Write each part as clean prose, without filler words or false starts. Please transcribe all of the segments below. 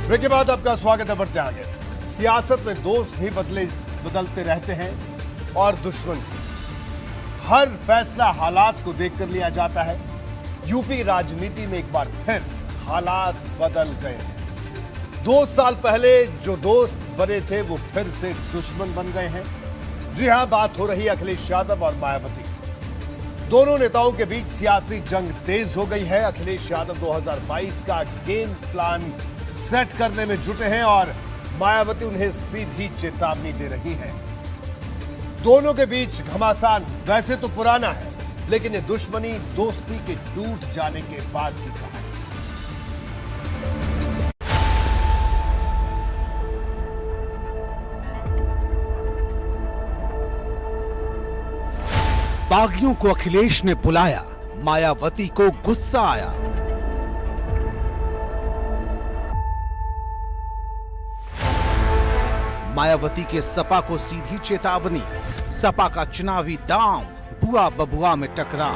Break के बाद आपका स्वागत है। बढ़ते आगे। सियासत में दोस्त भी बदलते रहते हैं और दुश्मन भी। हर फैसला हालात को देखकर लिया जाता है। यूपी राजनीति में एक बार फिर हालात बदल गए हैं। 2 साल पहले जो दोस्त बने थे वो फिर से दुश्मन बन गए हैं। जी हां, बात हो रही है अखिलेश यादव और मायावती। दोनों नेताओं के बीच सियासी जंग तेज हो गई है। अखिलेश यादव 2022 का गेम प्लान सेट करने में जुटे हैं और मायावती उन्हें सीधी चेतावनी दे रही हैं। दोनों के बीच घमासान वैसे तो पुराना है, लेकिन ये दुश्मनी दोस्ती के टूट जाने के बाद की कहानी। बागियों को अखिलेश ने बुलाया, मायावती को गुस्सा आया। मायावती के सपा को सीधी चेतावनी, सपा का चुनावी दांव बुआ बबुआ में टकराव।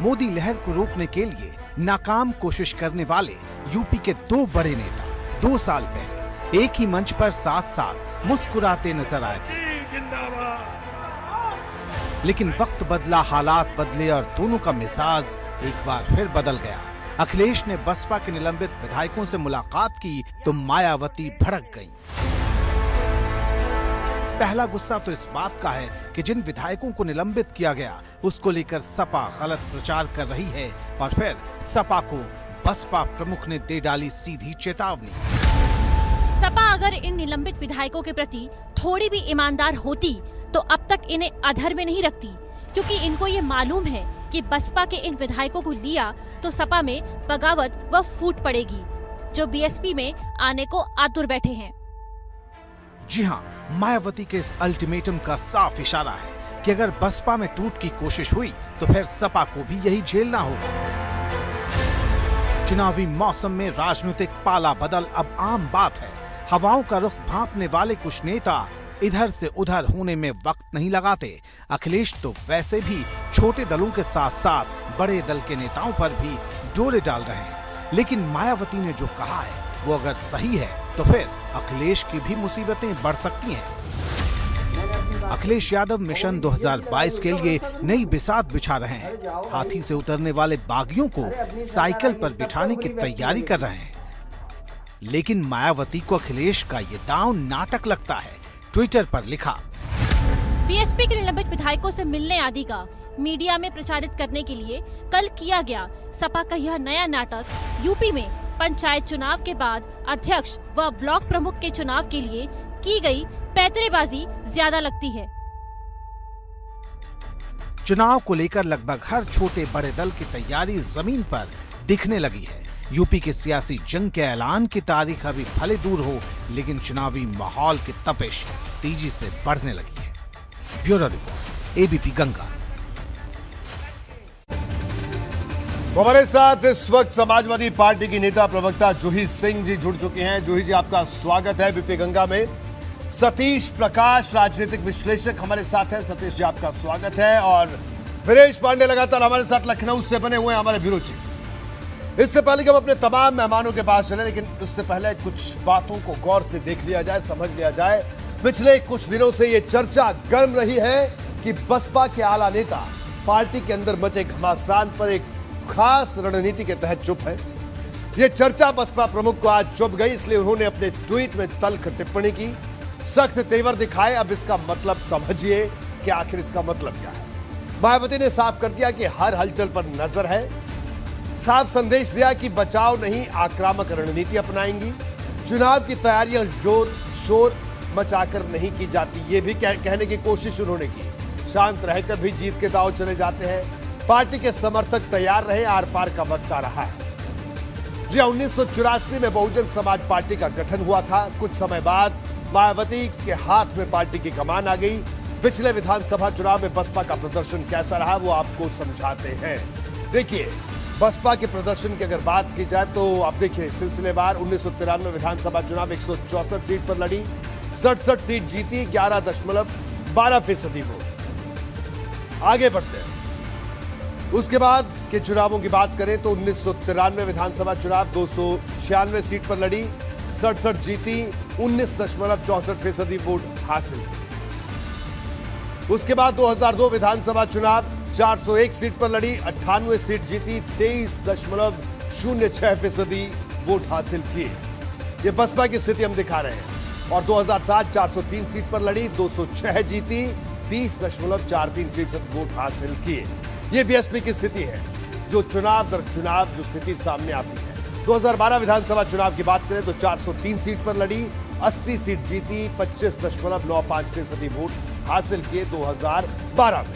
मोदी लहर को रोकने के लिए नाकाम कोशिश करने वाले यूपी के 2 बड़े नेता 2 साल पहले एक ही मंच पर साथ साथ मुस्कुराते नजर आए थे। लेकिन वक्त बदला, हालात बदले और दोनों का मिजाज एक बार फिर बदल गया। अखिलेश ने बसपा के निलंबित विधायकों से मुलाकात की तो मायावती भड़क गईं। पहला गुस्सा तो इस बात का है कि जिन विधायकों को निलंबित किया गया उसको लेकर सपा गलत प्रचार कर रही है और फिर सपा को बसपा प्रमुख ने दे डाली सीधी चेतावनी। सपा अगर इन निलंबित विधायकों के प्रति थोड़ी भी ईमानदार होती तो अब तक इन्हें अधर में नहीं रखती, क्योंकि इनको ये मालूम है कि बसपा के इन विधायकों को लिया तो सपा में बगावत व फूट पड़ेगी, जो बीएसपी में आने को आतुर बैठे हैं। जी हां, मायावती के इस अल्टीमेटम का साफ इशारा है कि अगर बसपा में टूट की कोशिश हुई तो फिर सपा को भी यही झेलना होगा। चुनावी मौसम में राजनीतिक पाला बदल अब आम बात है। हवाओं का रुख भांपने वाले कुछ नेता इधर से उधर होने में वक्त नहीं लगाते। अखिलेश तो वैसे भी छोटे दलों के साथ साथ बड़े दल के नेताओं पर भी डोरे डाल रहे हैं, लेकिन मायावती ने जो कहा है वो अगर सही है तो फिर अखिलेश की भी मुसीबतें बढ़ सकती हैं। अखिलेश यादव मिशन 2022 के लिए नई बिसात बिछा रहे हैं। हाथी से उतरने वाले बागियों को साइकिल पर बिठाने की तैयारी कर रहे हैं। लेकिन मायावती को अखिलेश का ये दांव नाटक लगता है। ट्विटर पर लिखा, बीएसपी के निलंबित विधायकों से मिलने आदि का मीडिया में प्रचारित करने के लिए कल किया गया सपा का यह नया नाटक यूपी में पंचायत चुनाव के बाद अध्यक्ष व ब्लॉक प्रमुख के चुनाव के लिए की गई पैंतरेबाजी ज्यादा लगती है। चुनाव को लेकर लगभग हर छोटे बड़े दल की तैयारी जमीन पर दिखने लगी है। यूपी के सियासी जंग के ऐलान की तारीख अभी भले दूर हो, लेकिन चुनावी माहौल की तपिश तेजी से बढ़ने लगी है। Bureau report, ABP Ganga. हमारे साथ इस वक्त समाजवादी पार्टी की नेता प्रवक्ता जूही सिंह जी जुड़ चुके हैं। जूही जी, आपका स्वागत है एबीपी गंगा में। सतीश प्रकाश राजनीतिक विश्लेषक हमारे साथ हैं। सतीश जी, आपका स्वागत है। और वीरेश पांडे लगातार हमारे साथ लखनऊ से बने हुए हैं, हमारे ब्यूरो चीफ। इससे पहले कि हम अपने तमाम मेहमानों के पास चले, लेकिन उससे पहले कुछ बातों को गौर से देख लिया जाए, समझ लिया जाए। पिछले कुछ दिनों से ये चर्चा गर्म रही है कि बसपा के आला नेता पार्टी के अंदर मचे घमासान पर एक खास रणनीति के तहत चुप है। ये चर्चा बसपा प्रमुख को आज चुभ गई, इसलिए उन्होंने अपने ट्वीट में तल्ख टिप्पणी की, सख्त तेवर दिखाए। अब इसका मतलब समझिए कि आखिर इसका मतलब क्या है। मायावती ने साफ कर दिया कि हर हलचल पर नजर है। साफ संदेश दिया कि बचाव नहीं, आक्रामक रणनीति अपनाएंगी। चुनाव की तैयारियां जोर शोर मचाकर नहीं की जाती, ये भी कहने की कोशिश उन्होंने की। शांत रहकर भी जीत के दांव चले जाते हैं। पार्टी के समर्थक तैयार रहे, आर पार का वक्त आ रहा है। जी, 1984 में बहुजन समाज पार्टी का गठन हुआ था। कुछ समय बाद मायावती के हाथ में पार्टी की कमान आ गई। पिछले विधानसभा चुनाव में बसपा का प्रदर्शन कैसा रहा वो आपको समझाते हैं। देखिए, बसपा के प्रदर्शन की अगर बात की जाए तो आप देखिए, सिलसिलेवार 1993 विधानसभा चुनाव 164 सीट पर लड़ी, 67 सीट जीती, 11.12% वोट। आगे बढ़ते हैं। उसके बाद के चुनावों की बात करें तो 1993 विधानसभा चुनाव 296 सीट पर लड़ी, 67 जीती, 19.64% वोट हासिल की। उसके बाद 2002 विधानसभा चुनाव 401 सीट पर लड़ी, 98 सीट जीती, 23.06% वोट हासिल किए। ये बसपा की स्थिति हम दिखा रहे हैं। और 2007 403 सीट पर लड़ी, 206 जीती, 30.43% वोट हासिल किए। ये बीएसपी की स्थिति है जो चुनाव दर चुनाव जो स्थिति सामने आती है। 2012 विधानसभा चुनाव की बात करें तो 403 सीट पर लड़ी, 80 सीट जीती, 25.95% वोट हासिल किए 2012 में।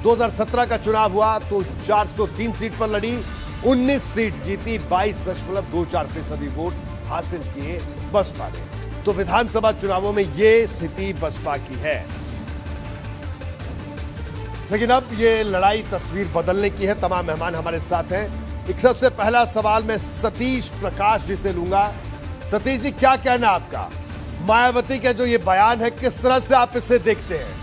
2017 का चुनाव हुआ तो 403 सीट पर लड़ी, 19 सीट जीती, 22.24% वोट हासिल किए बसपा ने। तो विधानसभा चुनावों में ये स्थिति बसपा की है। लेकिन अब ये लड़ाई तस्वीर बदलने की है। तमाम मेहमान हमारे साथ हैं। एक सबसे पहला सवाल मैं सतीश प्रकाश जी से लूंगा। सतीश जी, क्या कहना आपका मायावती का जो ये बयान है, किस तरह से आप इसे देखते हैं?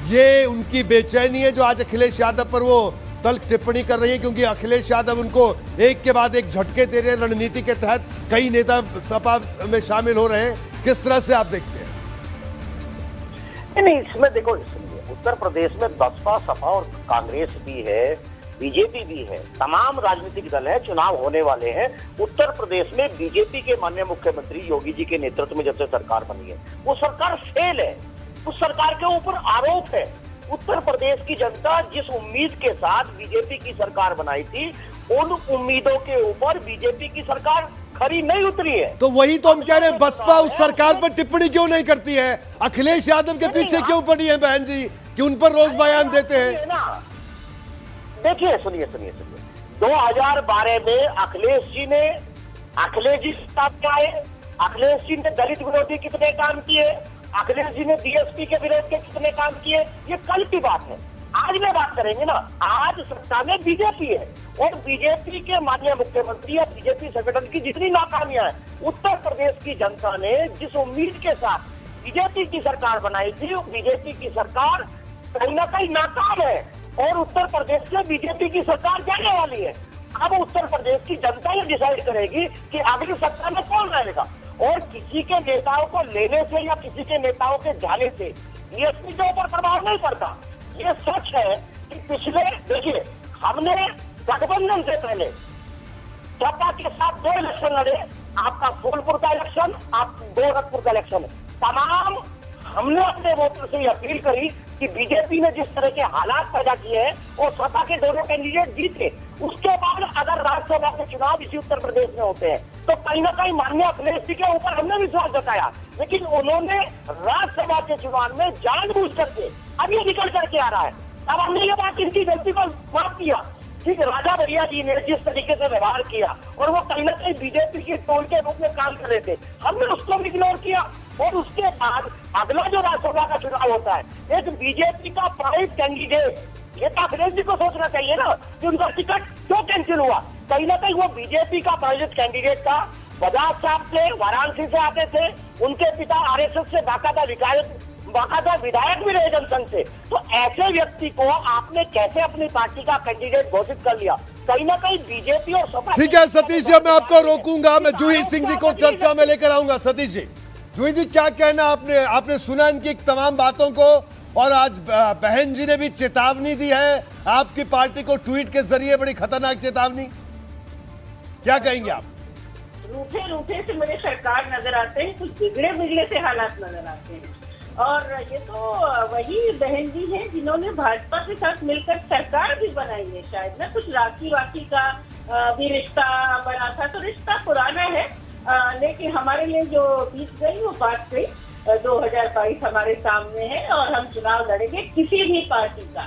ये उनकी बेचैनी है जो आज अखिलेश यादव पर वो तल्ख टिप्पणी कर रही है, क्योंकि अखिलेश यादव उनको एक के बाद एक झटके दे रहे हैं। रणनीति के तहत कई नेता सपा में शामिल हो रहे हैं। किस तरह से आप देखते हैं? नहीं, इसमें देखो, उत्तर प्रदेश में बसपा, सपा और कांग्रेस भी है, बीजेपी भी है, तमाम राजनीतिक दल है, चुनाव होने वाले हैं। उत्तर प्रदेश में बीजेपी के माननीय मुख्यमंत्री योगी जी के नेतृत्व में जब से सरकार बनी है, वो सरकार फेल है। उस सरकार के ऊपर आरोप है। उत्तर प्रदेश की जनता जिस उम्मीद के साथ बीजेपी की सरकार बनाई थी, उन उम्मीदों के ऊपर बीजेपी की सरकार खरी नहीं उतरी है। तो वही तो हम कह रहे हैं, बसपा उस सरकार पर टिप्पणी क्यों नहीं करती है? अखिलेश यादव के पीछे क्यों पड़ी है बहन जी कि उन पर रोज बयान देते हैं? देखिए, सुनिए 2012 में अखिलेश जी अखिलेश जी ने दलित विरोधी कितने काम किए, अखिलेश जी ने बीएसपी के विरोध के कितने काम किए, ये कल की बात है। आज में बात करेंगे ना, आज सत्ता में बीजेपी है और बीजेपी के माननीय मुख्यमंत्री या बीजेपी संगठन की जितनी नाकामियां हैं, उत्तर प्रदेश की जनता ने जिस उम्मीद के साथ बीजेपी की सरकार बनाई थी, बीजेपी की सरकार कहीं ना कहीं नाकाम है और उत्तर प्रदेश से बीजेपी की सरकार जाने वाली है। अब उत्तर प्रदेश की जनता ये डिसाइड करेगी कि अगली सत्ता में कौन रहेगा। और किसी के नेताओं को लेने से या किसी के नेताओं के जाने से बीएसपी के ऊपर प्रभाव नहीं पड़ता। ये सच है कि पिछले, देखिए, हमने गठबंधन से पहले सपा के साथ 2 इलेक्शन लड़े, आपका फूलपुर का इलेक्शन, आप गोरखपुर का इलेक्शन। तमाम हमने अपने वोटर से अपील करी कि बीजेपी ने जिस तरह के हालात पैदा किए हैं और सपा के दोनों कैंडिडेट जीते, उसके बाद अगर राज्यसभा के चुनाव इसी उत्तर प्रदेश में होते हैं तो कहीं ना कहीं माननीय अखिलेश जी के ऊपर हमने विश्वास जताया। लेकिन उन्होंने राज्यसभा के चुनाव में जानबूझ करके अब ये निकल करके आ रहा है। अब हमने ये बात इनकी गलती को माफ किया। ठीक है, राजा भैया जी ने जिस तरीके से व्यवहार किया और वो कहीं ना कहीं बीजेपी के टोल के रूप में काम कर रहे थे, हमने उसको भी इग्नोर किया। और उसके बाद अगला जो राज्यसभा का चुनाव होता है, एक बीजेपी का प्राइवेट कैंडिडेट, ये तो अखिलेश जी को सोचना चाहिए ना कि उनका टिकट क्यों कैंसिल हुआ। कहीं ना कहीं वो बीजेपी का प्राइवेट कैंडिडेट था, बजाज साहब थे, वाराणसी से आते थे, उनके पिता आरएसएस से बाकायदा विधायक भी रहे जनसंघ से। तो ऐसे व्यक्ति को आपने कैसे अपनी पार्टी का कैंडिडेट घोषित कर लिया? कहीं ना कहीं बीजेपी और सपा। ठीक है सतीश जी, मैं आपको रोकूंगा, मैं जूही सिंह जी को चर्चा में लेकर आऊंगा। सतीश जी, जूही जी, क्या कहना आपने सुना इनकी तमाम बातों को, और आज बहन जी ने भी चेतावनी दी है आपकी पार्टी को ट्वीट के जरिए, बड़ी खतरनाक चेतावनी। क्या कहेंगे आप? रूठे से मेरे सरकार नजर आते हैं, कुछ बिगड़े से हालात नजर आते हैं। और ये तो वही बहन जी हैं जिन्होंने भाजपा के साथ मिलकर सरकार भी बनाई है। शायद ना कुछ राखी का भी रिश्ता बना था, तो रिश्ता पुराना है, लेकिन हमारे लिए जो बीत गई वो बात गई। 2022 हमारे सामने है और हम चुनाव लड़ेंगे किसी भी पार्टी का,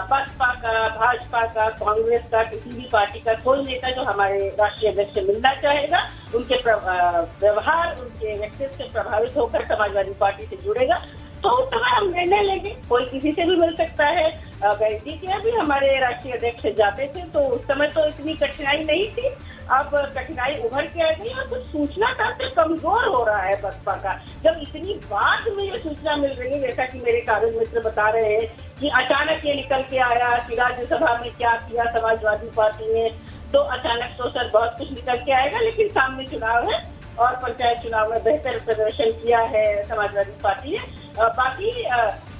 बसपा का, भाजपा का, कांग्रेस का, किसी भी पार्टी का कोई नेता जो हमारे राष्ट्रीय अध्यक्ष से मिलना चाहेगा, उनके व्यवहार, उनके व्यक्तित्व से प्रभावित होकर समाजवादी पार्टी से जुड़ेगा, तो उस समय हम निर्णय लेंगे। कोई किसी से भी मिल सकता है। बहन जी के भी हमारे राष्ट्रीय अध्यक्ष जाते थे तो उस समय तो इतनी कठिनाई नहीं थी। अब कठिनाई उभर के आ गई और कुछ सूचना तंत्र कमजोर हो रहा है बसपा का। जब इतनी बाद में ये सूचना मिल रही है, जैसा कि मेरे कागज मित्र बता रहे हैं कि अचानक ये निकल के आया कि राज्यसभा में क्या किया समाजवादी पार्टी ने, तो अचानक तो सर बहुत कुछ निकल के आएगा, लेकिन सामने चुनाव है और पंचायत चुनाव में बेहतर प्रदर्शन किया है समाजवादी पार्टी ने। बाकी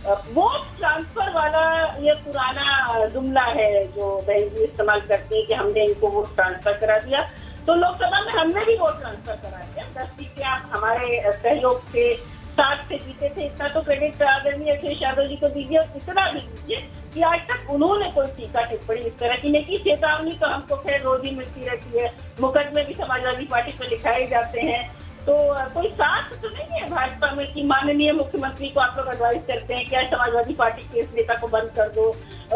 वोट ट्रांसफर वाला ये पुराना जुमला है जो बहन जी इस्तेमाल करती है कि हमने इनको वोट ट्रांसफर करा दिया, तो लोकसभा में हमने भी वोट ट्रांसफर करा दिया। 10 सीटें आप हमारे सहयोग से 60 से जीते थे। इतना तो क्रेडिट आदरणीय अखिलेश यादव जी को दीजिए और इतना भी दीजिए कि आज तक उन्होंने कोई टीका टिप्पणी इस तरह की नहीं की। चेतावनी तो हमको खैर रोज ही मिलती रहती है, मुकदमे भी समाजवादी पार्टी पर लिखाए जाते हैं, तो कोई साथ तो नहीं है भाजपा में कि माननीय मुख्यमंत्री को आप लोग एडवाइस करते हैं कि आज समाजवादी पार्टी के इस नेता को बंद कर दो,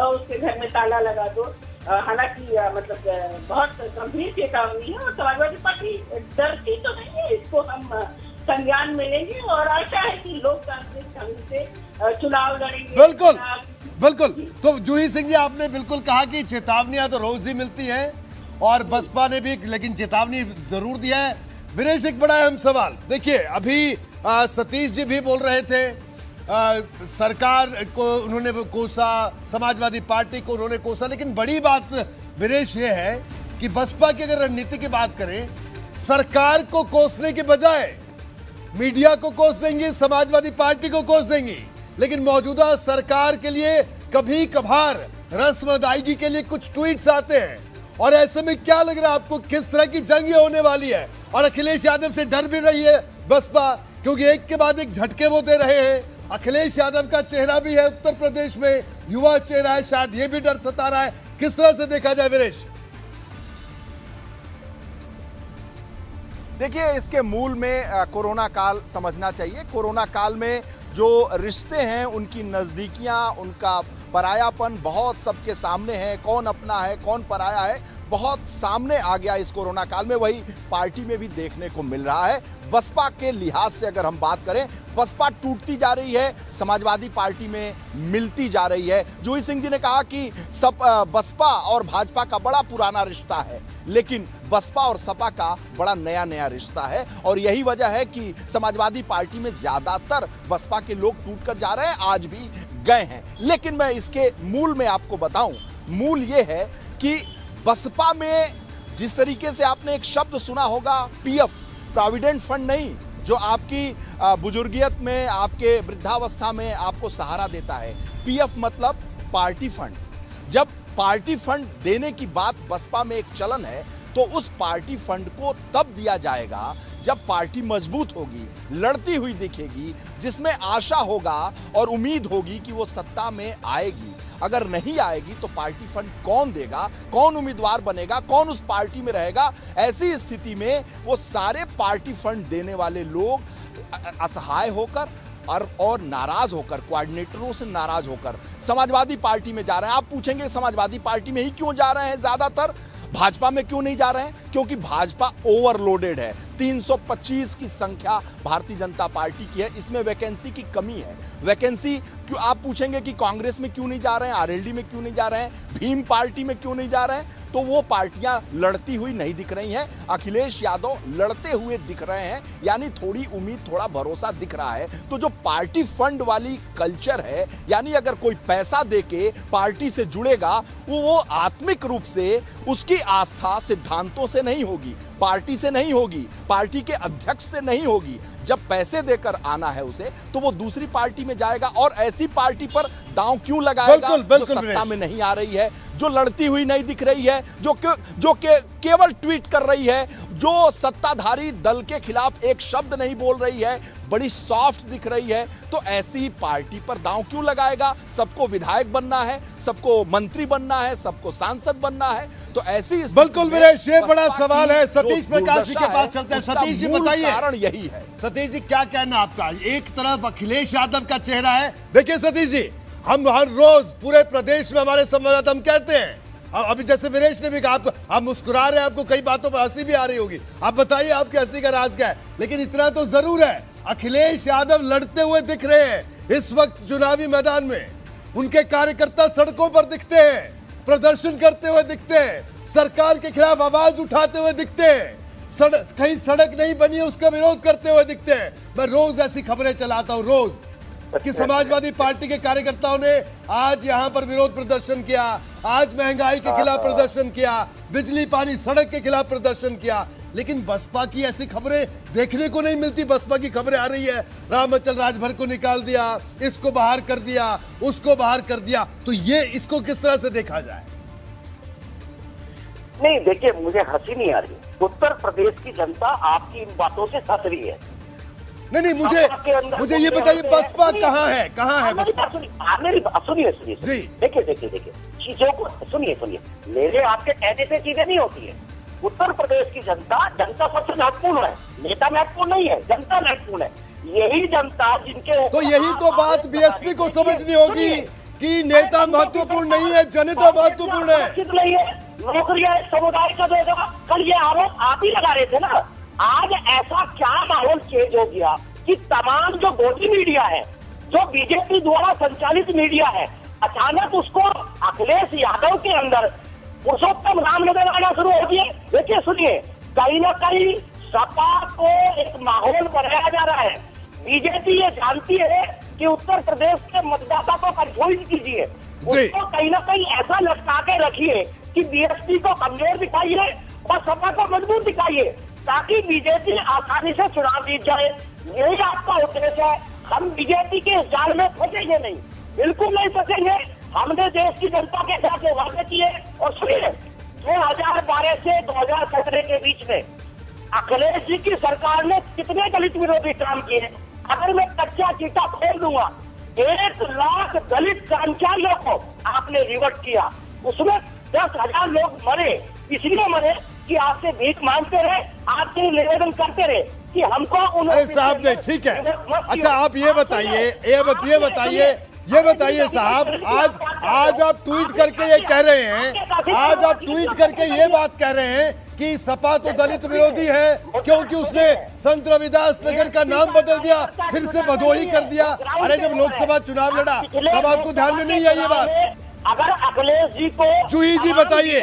उसके घर में ताला लगा दो। हालांकि मतलब बहुत गंभीर चेतावनी है और समाजवादी पार्टी डरती तो नहीं है, इसको हम संज्ञान में लेंगे और आशा है कि लोकतांत्रिक ढंग से चुनाव लड़ेंगे। बिल्कुल बिल्कुल। तो जूही सिंह जी, आपने बिल्कुल कहा कि चेतावनियां तो रोज ही मिलती हैं और बसपा ने भी लेकिन चेतावनी जरूर दिया है। विनेश, एक बड़ा अहम सवाल देखिए, अभी सतीश जी भी बोल रहे थे, सरकार को उन्होंने कोसा, समाजवादी पार्टी को उन्होंने कोसा, लेकिन बड़ी बात विनेश ये है कि बसपा की अगर रणनीति की बात करें, सरकार को कोसने के बजाय मीडिया को कोस देंगी, समाजवादी पार्टी को कोस देंगी, लेकिन मौजूदा सरकार के लिए कभी कभार रस्म अदायगी के लिए कुछ ट्वीट्स आते हैं। और ऐसे में क्या लग रहा है आपको, किस तरह की जंग ये होने वाली है? और अखिलेश यादव से डर भी रही है बसपा, क्योंकि एक के बाद एक झटके वो दे रहे हैं। अखिलेश यादव का चेहरा भी है उत्तर प्रदेश में, युवा चेहरा है, शायद ये भी डर सता रहा है। किस तरह से देखा जाए विनेश? देखिए, इसके मूल में कोरोना काल समझना चाहिए। कोरोना काल में जो रिश्ते हैं, उनकी नज़दीकियां, उनका परायापन बहुत सबके सामने है। कौन अपना है, कौन पराया है, बहुत सामने आ गया इस कोरोना काल में। वही पार्टी में भी देखने को मिल रहा है। बसपा के लिहाज से अगर हम बात करें, बसपा टूटती जा रही है, समाजवादी पार्टी में मिलती जा रही है। जूही सिंह जी ने कहा कि सब बसपा और भाजपा का बड़ा पुराना रिश्ता है, लेकिन बसपा और सपा का बड़ा नया नया रिश्ता है। और यही वजह है कि समाजवादी पार्टी में ज्यादातर बसपा के लोग टूट कर जा रहे हैं, आज भी गए हैं। लेकिन मैं इसके मूल में आपको बताऊं, मूल ये है कि बसपा में जिस तरीके से आपने एक शब्द सुना होगा, पीएफ, प्रोविडेंट फंड नहीं, जो आपकी बुजुर्गियत में, आपके वृद्धावस्था में आपको सहारा देता है। पीएफ मतलब पार्टी फंड। जब पार्टी फंड देने की बात बसपा में एक चलन है, तो उस पार्टी फंड को तब दिया जाएगा जब पार्टी मजबूत होगी, लड़ती हुई दिखेगी, जिसमें आशा होगा और उम्मीद होगी कि वो सत्ता में आएगी। अगर नहीं आएगी तो पार्टी फंड कौन देगा, कौन उम्मीदवार बनेगा, कौन उस पार्टी में रहेगा? ऐसी स्थिति में वो सारे पार्टी फंड देने वाले लोग असहाय होकर और नाराज होकर, कोऑर्डिनेटरों से नाराज होकर समाजवादी पार्टी में जा रहे हैं। आप पूछेंगे समाजवादी पार्टी में ही क्यों जा रहे हैं ज्यादातर, भाजपा में क्यों नहीं जा रहे हैं? क्योंकि भाजपा ओवरलोडेड है। 325 की संख्या भारतीय जनता पार्टी की है, इसमें वैकेंसी की कमी है। वैकेंसी क्यों, आप पूछेंगे कि कांग्रेस में क्यों नहीं जा रहे हैं, आरएलडी में क्यों नहीं जा रहे हैं, भीम पार्टी में क्यों नहीं जा रहे हैं? तो वो पार्टियां लड़ती हुई नहीं दिख रही हैं। अखिलेश यादव लड़ते हुए दिख रहे हैं, यानी थोड़ी उम्मीद, थोड़ा भरोसा दिख रहा है। तो जो पार्टी फंड वाली कल्चर है, यानी अगर कोई पैसा देके पार्टी से जुड़ेगा, वो आत्मिक रूप से उसकी आस्था सिद्धांतों से नहीं होगी, पार्टी से नहीं होगी, पार्टी के अध्यक्ष से नहीं होगी। जब पैसे देकर आना है उसे, तो वो दूसरी पार्टी में जाएगा। और ऐसी पार्टी पर दांव क्यों लगाएगा जो सत्ता में नहीं आ रही है, जो लड़ती हुई नहीं दिख रही है, जो केवल ट्वीट कर रही है, जो सत्ताधारी दल के खिलाफ एक शब्द नहीं बोल रही है, बड़ी सॉफ्ट दिख रही है। तो ऐसी पार्टी पर दांव क्यों लगाएगा? सबको विधायक बनना है, सबको मंत्री बनना है, सबको सांसद बनना है। तो ऐसी बिल्कुल विनेश, ये बड़ा सवाल है। सतीश प्रकाश जी के पास चलते हैं। सतीश जी बताइए, कारण यही है। सतीश जी क्या कहना आपका? एक तरफ अखिलेश यादव का चेहरा है। देखिए सतीश जी, हम हर रोज पूरे प्रदेश में हमारे संवाददाता हम कहते हैं, अभी जैसे विनेश ने भी कहा, आप मुस्कुरा रहे हैं, आपको कई बातों पर हंसी भी आ रही होगी। आप बताइए आपकी हंसी का राज क्या है? लेकिन इतना तो जरूर है, अखिलेश यादव लड़ते हुए दिख रहे हैं इस वक्त चुनावी मैदान में। उनके कार्यकर्ता सड़कों पर दिखते हैं, प्रदर्शन करते हुए दिखते हैं, सरकार के खिलाफ आवाज उठाते हुए दिखते हैं, कहीं सड़क नहीं बनी है उसका विरोध करते हुए दिखते हैं। मैं रोज ऐसी खबरें चलाता हूं, रोज, कि समाजवादी पार्टी के कार्यकर्ताओं ने आज यहां पर विरोध प्रदर्शन किया, आज महंगाई के खिलाफ प्रदर्शन किया, बिजली पानी सड़क के खिलाफ प्रदर्शन किया। लेकिन बसपा की ऐसी खबरें देखने को नहीं मिलती। बसपा की खबरें आ रही है, रामचल राजभर को निकाल दिया, इसको बाहर कर दिया, उसको बाहर कर दिया। तो ये इसको किस तरह से देखा जाए? नहीं, देखिए, मुझे हंसी नहीं आ रही। उत्तर प्रदेश की जनता आपकी इन बातों से हंस रही है। नहीं, मुझे ये बताइए, बसपा कहाँ है? कहाँ है बसपा? सुनिए जी, देखिए चीजों को सुनिए। मेरे आपके कहने से चीजें नहीं होती है। उत्तर प्रदेश की जनता सबसे महत्वपूर्ण है, नेता महत्वपूर्ण नहीं है, जनता महत्वपूर्ण है। यही जनता जिनके, तो यही तो बात बीएसपी को समझनी होगी कि नेता महत्वपूर्ण नहीं है, जनता महत्वपूर्ण है। नौकरियां समुदाय को देगा। कल ये आरोप आप ही लगा रहे थे ना। आज ऐसा क्या माहौल चेंज हो गया कि तमाम जो गोदी मीडिया है, जो बीजेपी द्वारा संचालित मीडिया है, अचानक उसको अखिलेश यादव के अंदर पुरुषोत्तम राम नजर आना शुरू हो गया। देखिए, सुनिए, कहीं ना कहीं सपा को एक माहौल बनाया जा रहा है। बीजेपी ये जानती है कि उत्तर प्रदेश के मतदाता को कंफ्यूज कीजिए, उसको कहीं ना कहीं ऐसा लटका के रखिए कि बीएसपी को कमजोर दिखाइए और सपा को मजबूत दिखाइए, ताकि बीजेपी आसानी से चुनाव जीत जाए। यही आपका उद्देश्य है। हम बीजेपी के इस जाल में फंसेंगे नहीं, बिल्कुल नहीं फंसेंगे। हमने देश की जनता के साथ वादे किए। और सुनिए, 2012 से 2017 के बीच में अखिलेश जी की सरकार ने कितने दलित विरोधी काम किए। अगर मैं कच्चा चीटा खोल दूंगा, 1 लाख दलित कर्मचारियों को आपने रिवर्ट किया। उसमें 10,000 लोग मरे, इसलिए मरे कि आपसे भीख मांगते रहे, आपसे निवेदन करते रहे कि हमको उन साहब ने। ठीक है, अच्छा आप ये बताइए साहब, आज आप ट्वीट करके ये कह रहे हैं, आज आप ट्वीट करके ये बात कह रहे हैं कि सपा तो दलित विरोधी है क्योंकि उसने संत रविदास नगर का नाम बदल दिया, फिर से भदोही कर दिया। अरे जब लोकसभा चुनाव लड़ा तब आपको ध्यान में नहीं आई ये बात? अगर अखिलेश जी को, जूही जी बताइए,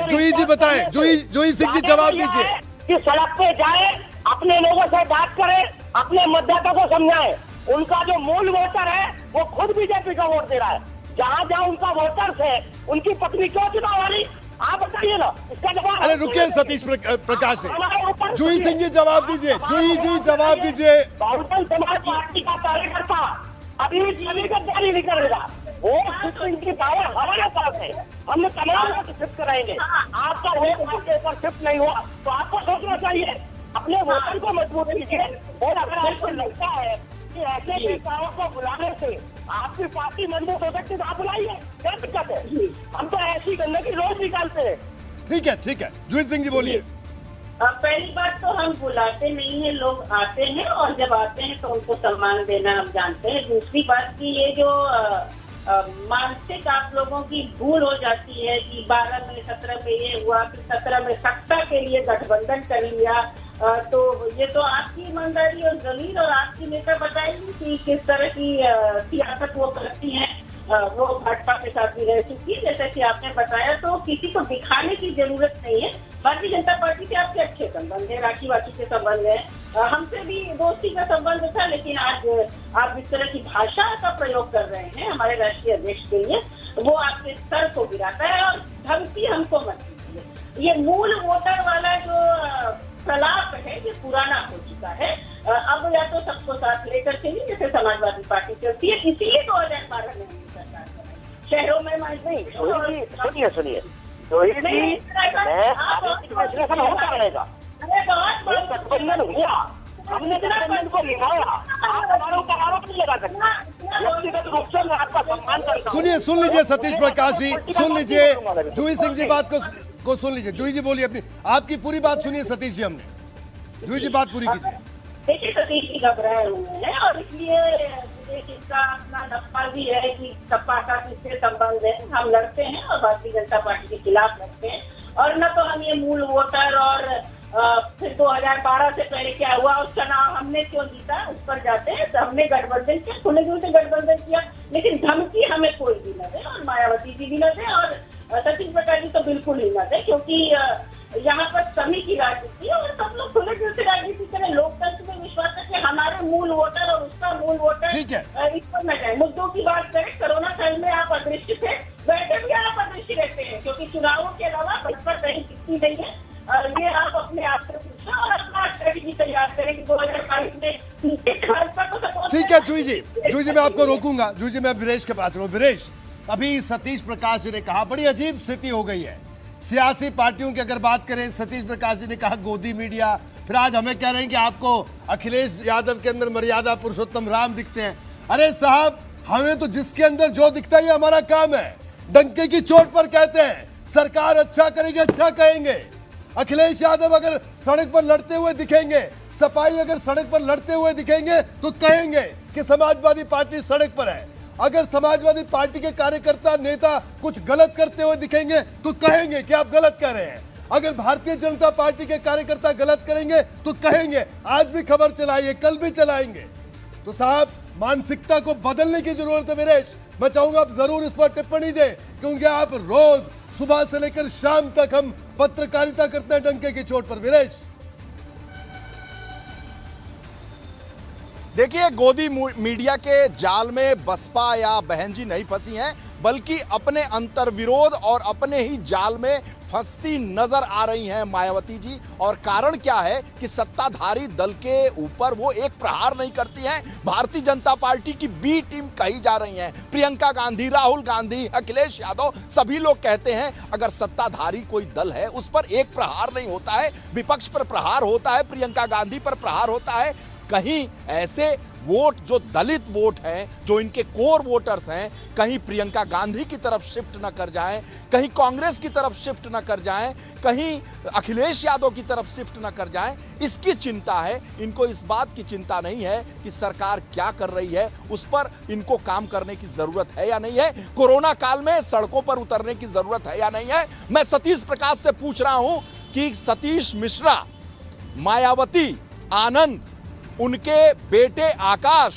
जूही सिंह जी जवाब दीजिए। कि सड़क पे जाए, अपने लोगों से बात करे, अपने मतदाता को समझाए। उनका जो मूल वोटर है वो खुद बीजेपी का वोट दे रहा है। जहाँ जहाँ उनका वोटर्स है, उनकी पत्नी क्यों चुनाव आ रही, आप बताइए ना, इसका जवाब। अरे रुकिए सतीश प्रकाश जी, जूही सिंह जी जवाब दीजिए, जूही जी जवाब दीजिए। बहुजन समाज पार्टी का कार्यकर्ता अभी गद्दारी नहीं करेगा, वो इनकी पावर हमारे पास है। हमने तमाम वोट शिफ्ट कराएंगे। आपका वोट आपके ऊपर शिफ्ट नहीं हुआ तो आपको सोचना चाहिए, अपने वोटर को मजबूत कीजिए। और अगर आपको लगता है कि ऐसे नेताओं को बुलाने से आपकी पार्टी मजबूत हो सकती है तो आप बुलाइए, क्या दिक्कत है? हम तो ऐसी गंदगी रोज निकालते हैं। ठीक है, जूही सिंह जी बोलिए। पहली बात तो हम बुलाते नहीं है, लोग आते हैं और जब आते हैं तो उनको सम्मान देना हम जानते हैं। दूसरी बात की ये जो मानसिक आप लोगों की भूल हो जाती है कि 12 में 17 में ये हुआ, फिर 17 में सत्ता के लिए गठबंधन कर लिया, तो ये तो आपकी ईमानदारी और जमीन और आपकी नेता बताएंगी कि किस तरह की सियासत वो करती हैं। वो भाजपा के साथ भी रह चुकी है, जैसा कि आपने बताया। तो किसी को दिखाने की जरूरत नहीं है। भारतीय जनता पार्टी से आपके अच्छे संबंध है, राखी वाकी के संबंध है, हमसे भी दोस्ती का संबंध था, लेकिन आज आप इस तरह की भाषा का प्रयोग कर रहे हैं हमारे राष्ट्रीय अध्यक्ष के लिए, वो आपके सर को गिराता है। और धमकी हमको मत दीजिए। ये मूल वोटर वाला जो प्रलाप है ये पुराना हो चुका है। अब या तो सबको साथ लेकर चलिए जैसे समाजवादी पार्टी चलती है, इसीलिए 2012 में सरकार बनाई। शहरों में सुनिए होता रहेगा। गठबंधन हुआ, हमने गठबंधन को निभाया, आप हमारे ऊपर आरोप नहीं लगा सकते। व्यक्तिगत रूप से मैं आपका सम्मान करता हूं। सुन लीजिए सतीश प्रकाश जी, सुन लीजिए जूही सिंह जी बात को सुन लीजिए। जूही जी बोलिए अपनी, आपकी पूरी बात सुनिए सतीश जी, हमने। जूही जी बात पूरी कीजिए। देखिए, सतीश जी घबराए हुए हैं और इसलिए इसका अपना नफा भी है कि सपा का किससे संबंध है। हम लड़ते हैं और भारतीय जनता पार्टी के खिलाफ लड़ते हैं, और न तो हम ये मूल वोटर और फिर 2012 से पहले क्या हुआ उस चुनाव हमने क्यों जीता उस पर जाते हैं। तो हमने गठबंधन किया, खुले दिल से गठबंधन किया, लेकिन धमकी हमें कोई भी न दे और मायावती जी भी न दे और सतीश प्रकाश जी तो बिल्कुल ही मत है, क्योंकि यहाँ पर सभी की राजनीति है और सब लोग खुले दिल से राजनीति करें, लोकतंत्र में विश्वास रखें। हमारे मूल वोटर और उसका मूल वोटर ठीक है, इस पर न जाए। मुद्दों की बात करें, कोरोना काल में आप अदृश्य थे, वैसे भी आप अदृश्य रहते हैं, क्योंकि चुनावों के अलावा बचपन कहीं कितनी नहीं है। ये आप अपने आप से पूछें और अपना स्ट्रेटेजी तैयार करें कि 2022 में भाजपा को सपोर्ट। ठीक है जूही जी मैं आपको रोकूंगा। जूही जी मैं वीरेश के पास चलूं। वीरेश, अभी सतीश प्रकाश जी ने कहा, बड़ी अजीब स्थिति हो गई है सियासी पार्टियों की अगर बात करें। सतीश प्रकाश जी ने कहा गोदी मीडिया, फिर आज हमें कह रहे हैं कि आपको अखिलेश यादव के अंदर मर्यादा पुरुषोत्तम राम दिखते हैं। अरे साहब, हमें तो जिसके अंदर जो दिखता है हमारा काम है। डंके की चोट पर कहते हैं सरकार अच्छा करेगी, अच्छा कहेंगे। अखिलेश यादव अगर सड़क पर लड़ते हुए दिखेंगे, सपाई अगर सड़क पर लड़ते हुए दिखेंगे तो कहेंगे कि समाजवादी पार्टी सड़क पर है। अगर समाजवादी पार्टी के कार्यकर्ता नेता कुछ गलत करते हुए दिखेंगे तो कहेंगे कि आप गलत कर रहे हैं। अगर भारतीय जनता पार्टी के कार्यकर्ता गलत करेंगे तो कहेंगे आज भी खबर चलाइए, कल भी चलाएंगे। तो साहब, मानसिकता को बदलने की जरूरत है। वीरेश, मैं चाहूंगा आप जरूर इस पर टिप्पणी दें, क्योंकि आप रोज सुबह से लेकर शाम तक हम पत्रकारिता करते हैं डंके की चोट पर। वीरेश, देखिए, गोदी मीडिया के जाल में बसपा या बहन जी नहीं फंसी हैं, बल्कि अपने अंतर्विरोध और अपने ही जाल में फंसती नजर आ रही हैं मायावती जी। और कारण क्या है कि सत्ताधारी दल के ऊपर वो एक प्रहार नहीं करती हैं। भारतीय जनता पार्टी की बी टीम कही जा रही हैं। प्रियंका गांधी, राहुल गांधी, अखिलेश यादव, सभी लोग कहते हैं अगर सत्ताधारी कोई दल है उस पर एक प्रहार नहीं होता है, विपक्ष पर प्रहार होता है, प्रियंका गांधी पर प्रहार होता है। कहीं ऐसे वोट जो दलित वोट हैं, जो इनके कोर वोटर्स हैं, कहीं प्रियंका गांधी की तरफ शिफ्ट न कर जाएं, कहीं कांग्रेस की तरफ शिफ्ट न कर जाएं, कहीं अखिलेश यादव की तरफ शिफ्ट न कर जाएं, इसकी चिंता है। इनको इस बात की चिंता नहीं है कि सरकार क्या कर रही है, उस पर इनको काम करने की जरूरत है या नहीं है, कोरोना काल में सड़कों पर उतरने की जरूरत है या नहीं है। मैं सतीश प्रकाश से पूछ रहा हूं कि सतीश मिश्रा, मायावती, आनंद, उनके बेटे आकाश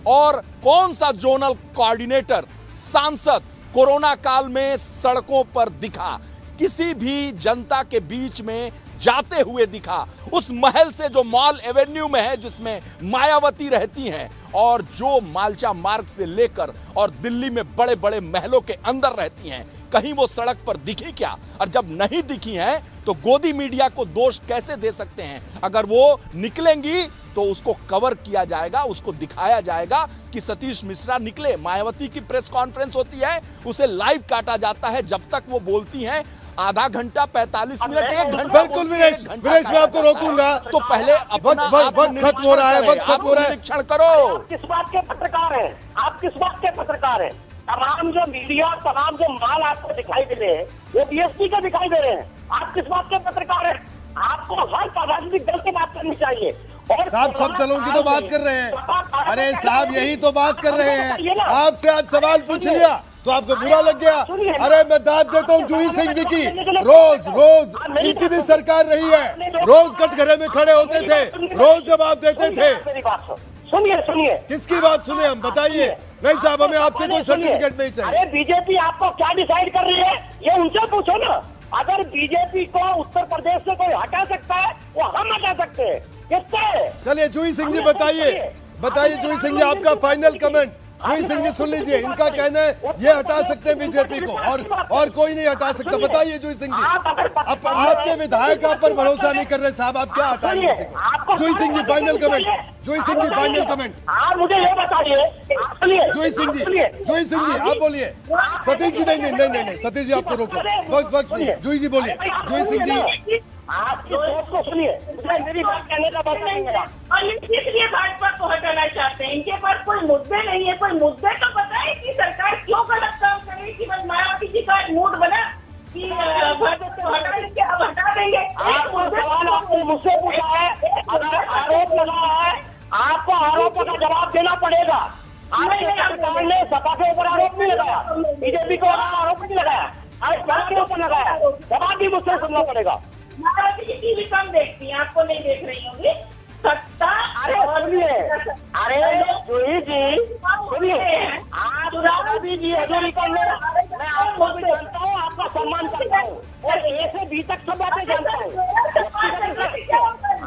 और कौन सा जोनल कोऑर्डिनेटर, सांसद कोरोना काल में सड़कों पर दिखा, किसी भी जनता के बीच में जाते हुए दिखा? उस महल से जो मॉल एवेन्यू में है, जिसमें मायावती रहती हैं, और जो मालचा मार्ग से लेकर और दिल्ली में बड़े बड़े महलों के अंदर रहती हैं, कहीं वो सड़क पर दिखी क्या? और जब नहीं दिखी हैं तो गोदी मीडिया को दोष कैसे दे सकते हैं? अगर वो निकलेंगी तो उसको कवर किया जाएगा, उसको दिखाया जाएगा कि सतीश मिश्रा निकले। मायावती की प्रेस कॉन्फ्रेंस होती है, उसे लाइव काटा जाता है। जब तक वो बोलती हैं आधा घंटा, 45 मिनट, 1 घंटा। बिल्कुल वीरेश, मैं आपको रोकूंगा। तो पहले अपना वक्त खत्म हो रहा है, वक्त खत्म हो रहा है। निरीक्षण करो। आप किस बात के पत्रकार हैं? आप किस बात के पत्रकार हैं? तमाम जो मीडिया, तमाम जो माल आपको दिखाई दे रहे हैं वो बीएसपी का दिखाई दे रहे हैं। आप किस बात के पत्रकार हैं? आपको हर राजनीतिक दल से बात करनी चाहिए। और साहब, सब दलों की तो बात कर रहे हैं। अरे साहब, यही तो बात कर रहे हैं। आपसे आज सवाल पूछ लिया तो आपको बुरा लग गया। अरे मैं दाद देता हूँ जूही सिंह जी की, रोज इनकी भी सरकार रही है, रोज कटघरे में खड़े होते थे, रोज जवाब देते थे। सुनिए, किसकी बात सुने हम, बताइए। नहीं साहब, हमें आपसे कोई सर्टिफिकेट नहीं चाहिए। अरे बीजेपी आपको क्या डिसाइड कर रही है ये उनसे पूछो ना। अगर बीजेपी को उत्तर प्रदेश से कोई हटा सकता है वो हम हटा सकते हैं। किससे? चलिए जूही सिंह जी बताइए जूही सिंह जी, आपका फाइनल कमेंट। जूही सिंह जी सुन लीजिए, इनका कहना है ये हटा सकते हैं बीजेपी को और कोई नहीं हटा सकता। बताइए जूही सिंह जी, अब आपके विधायक आप पर भरोसा नहीं कर रहे साहब, आप क्या हटाएंगे किसी को? जूही सिंह जी फाइनल कमेंट। जूही सिंह जी फाइनल कमेंट। आप मुझे ये बताइए। जूही सिंह जी आप बोलिए। सतीश जी नहीं, सतीश जी आपको रोको, वक्त नहीं। जूही जी बोलिए। जूही सिंह जी, आपकी सोच को सुनिए, मेरी बात कहने का वक्त नहीं है। और इसलिए भाजपा को हटाना चाहते हैं। इनके पास कोई मुद्दे नहीं है। कोई मुद्दे तो बताए कि सरकार क्यों गलत काम कर रही, कि बस मायावती जी का मूड बना कि भाजपा को हटा देंगे, अब हटा देंगे। आपको सवाल आपने मुझसे पूछा है, अगर आरोप लगा है आपको आरोपों का जवाब देना पड़ेगा। आपके सरकार ने सपा के ऊपर आरोप नहीं लगाया, बीजेपी को आरोप नहीं लगाया, आज के ऊपर लगाया, जवाब भी मुझसे सुनना पड़ेगा। मायावती जी टीवी कम देखती हैं, आपको नहीं देख रही होंगी। सत्ता अरे जूही जी सुनिए, आप मोदी जी हजूरी कर ले, मैं आपको भी जानता हूँ, आपका सम्मान करता हूँ और ए से बी तक सब बातें जानता हूँ।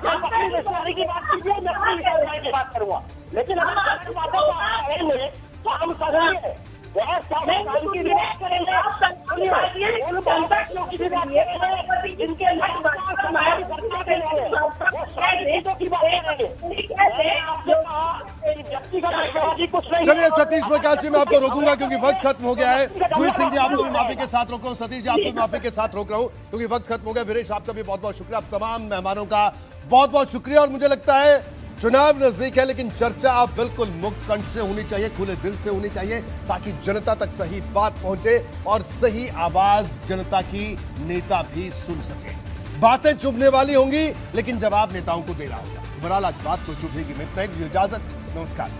आप अपनी रिश्तेदारी की बात कीजिए, मैं अपनी रिश्तेदारी की बात करूँगा, लेकिन अगर गलत बातों को आएंगे तो हम करेंगे बहुत सारे काम की भी बात करेंगे, उन पंचायतों की भी बात करेंगे जिनके समाज करता के लिए वो सारी चीजों की बात करेंगे। कुछ नहीं। चलिए सतीश प्रकाश जी, मैं आपको रोकूंगा क्योंकि वक्त खत्म हो गया है। जूही सिंह जी, आपको भी माफी के साथ रोक रहा हूँ। सतीश जी, आपको भी माफी के साथ रोक रहा हूँ क्योंकि वक्त खत्म हो गया। वीरेश, आपका भी बहुत बहुत शुक्रिया। आप तमाम मेहमानों का बहुत बहुत शुक्रिया। और मुझे लगता है चुनाव नजदीक है, लेकिन चर्चा आप बिल्कुल मुक्त कंठ से होनी चाहिए, खुले दिल से होनी चाहिए, ताकि जनता तक सही बात पहुंचे और सही आवाज जनता की नेता भी सुन सके। बातें चुभने वाली होंगी, लेकिन जवाब नेताओं को देना होगा। बहरहाल आज बात तो चुभेगी। मैं इतना ही, इजाजत, नमस्कार।